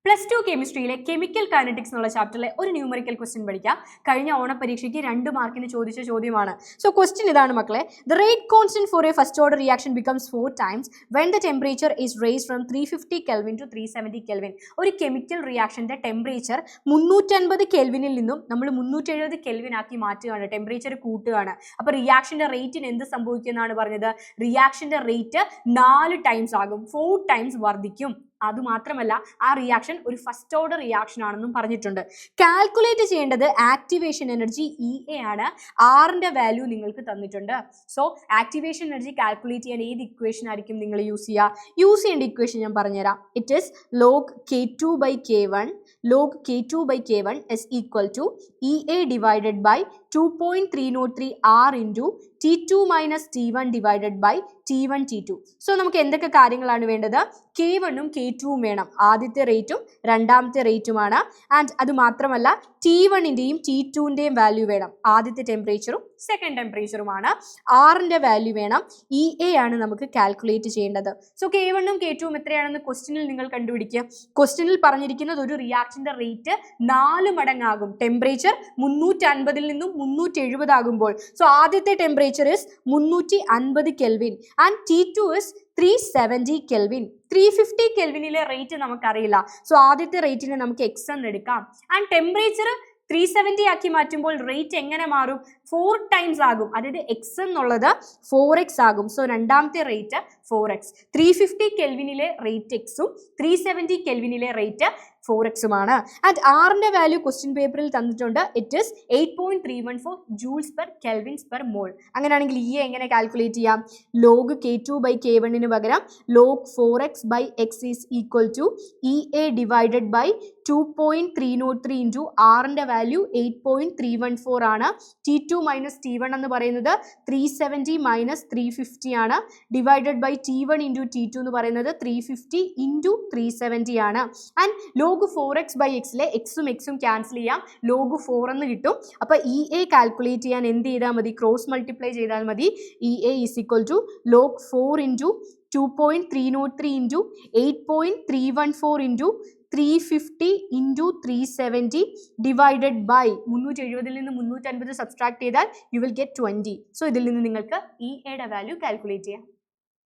+2 കെമിസ്ട്രിയിലെ chemical kinetics എന്നുള്ള ചാപ്റ്ററിലെ ഒരു numerical question പഠിക്കാം. കഴിഞ്ഞ ഓണപരീക്ഷയ്ക്ക് 2 മാർക്കിന് ചോദിച്ച ചോദ്യമാണ്. സോ ക്വസ്റ്റ്യൻ ഇതാണ് മക്കളെ. The rate constant for a first order reaction becomes 4 times when the temperature is raised from 350 kelvin to 370 kelvin. ഒരു കെമിക്കൽ റിയാക്ഷന്റെ ടെമ്പറേച്ചർ 350 കെൽവിനിൽ നിന്നും നമ്മൾ 370 കെൽവിൻ ആക്കി മാറ്റുകയാണ്, ടെമ്പറേച്ചർ കൂട്ടുകയാണ്. അപ്പോൾ റിയാക്ഷന്റെ റേറ്റിന് എന്ത് സംഭവിക്കുമെന്നാണ് പറഞ്ഞത്? റിയാക്ഷന്റെ റേറ്റ് 4 ടൈംസ് ആകും, 4 ടൈംസ് വർദ്ധിക്കും. അതുമാത്രമല്ല ആ റിയാക്ഷൻ ഒരു ഫസ്റ്റ് ഓർഡർ റിയാക്ഷൻ ആണെന്നും പറഞ്ഞിട്ടുണ്ട്. കാൽക്കുലേറ്റ് ചെയ്യേണ്ടത് ആക്ടിവേഷൻ എനർജി EA ആണ്. ആറിന്റെ വാല്യൂ നിങ്ങൾക്ക് തന്നിട്ടുണ്ട്. സോ ആക്ടിവേഷൻ എനർജി കാൽക്കുലേറ്റ് ചെയ്യാൻ ഏത് ഇക്വേഷൻ ആയിരിക്കും നിങ്ങൾ യൂസ് ചെയ്യേണ്ട ഇക്വേഷൻ ഞാൻ പറഞ്ഞുതരാം. It is log K2/K1 is equal to EA divided by 2.303 R into T2 minus T1 divided by T1 T2. So നമുക്ക് എന്തൊക്കെ കാര്യങ്ങളാണ് വേണ്ടത്? K1ഉം K2ഉം വേണം. ആദ്യത്തെ റേറ്റും രണ്ടാമത്തെ റേറ്റുമാണ്. ആൻഡ് അത് മാത്രമല്ല T1ൻ്റെയും T2ൻ്റെയും വാല്യൂ വേണം. ആദ്യത്തെ ടെമ്പറേച്ചറും സെക്കൻഡ് ടെമ്പറേച്ചറുമാണ്. ആറിൻ്റെ വാല്യൂ വേണം. EA ആണ് നമുക്ക് കാൽക്കുലേറ്റ് ചെയ്യേണ്ടത്. സോ K1ഉം K2ഉം എത്രയാണെന്ന് ക്വസ്റ്റ്യനിൽ നിങ്ങൾ കണ്ടുപിടിക്കുക. ക്വസ്റ്റ്യനിൽ പറഞ്ഞിരിക്കുന്നത് ഒരു റിയാക്ഷൻ്റെ റേറ്റ് 4 മടങ്ങാകും. ടെമ്പറേച്ചർ 350 നിന്നും 370 ആകുമ്പോൾ. സോ ആദ്യത്തെ temperature is 350 kelvin and T2 is 370 kelvin. 350 കെൽവിനിലെ റേറ്റ് നമുക്കറിയില്ല. സോ ആദ്യത്തെ റേറ്റിനെ നമുക്ക് x എന്ന് എടുക്കാം. ആൻഡ് ടെമ്പറേച്ചർ 370 ആക്കി മാറ്റുമ്പോൾ റേറ്റ് എങ്ങനെ മാറും? 4 ടൈംസ് ആകും. അതായത് x എന്നുള്ളത് 4x ആകും. സോ രണ്ടാമത്തെ റേറ്റ് 4x. 350 കെൽവിനിലെ റേറ്റ് എക്സും 370 കെൽവിനിലെ റേറ്റ് 4x-ഉമാണ്. ആൻഡ് ആറിൻ്റെ വാല്യൂ ക്വസ്റ്റ്യൻ പേപ്പറിൽ തന്നിട്ടുണ്ട്. It is 8.314 joules per kelvins per mole. അങ്ങനെയാണെങ്കിൽ EA എങ്ങനെ കാൽക്കുലേറ്റ് ചെയ്യാം? log K2/K1 പകരം log 4x/x is equal to EA divided by 2.303 into ആറിൻ്റെ വാല്യൂ 8.314 ആണ്. T2 മൈനസ് T1 എന്ന് പറയുന്നത് 370 മൈനസ് 350 ആണ്. Divided by T1 into T2 എന്ന് പറയുന്നത് 350 ഇൻറ്റു 370 ആണ്. ആൻഡ് log 4x/xലെ എക്സും എക്സും ക്യാൻസൽ ചെയ്യാം, log 4 എന്ന് കിട്ടും. അപ്പോൾ EA കാൽക്കുലേറ്റ് ചെയ്യാൻ എന്ത് ചെയ്താൽ മതി? ക്രോസ് മൾട്ടിപ്ലൈ ചെയ്താൽ മതി. EA is equal to log 4 into 2.303 into 8.314 into 350 into 370 divided by 370 നിന്ന് 350 സബ്സ്ട്രാക്ട് ചെയ്താൽ യു വിൽ ഗെറ്റ് 20. സോ ഇതിൽ നിന്ന് നിങ്ങൾക്ക് EAയുടെ വാല്യൂ കാൽക്കുലേറ്റ് ചെയ്യാം.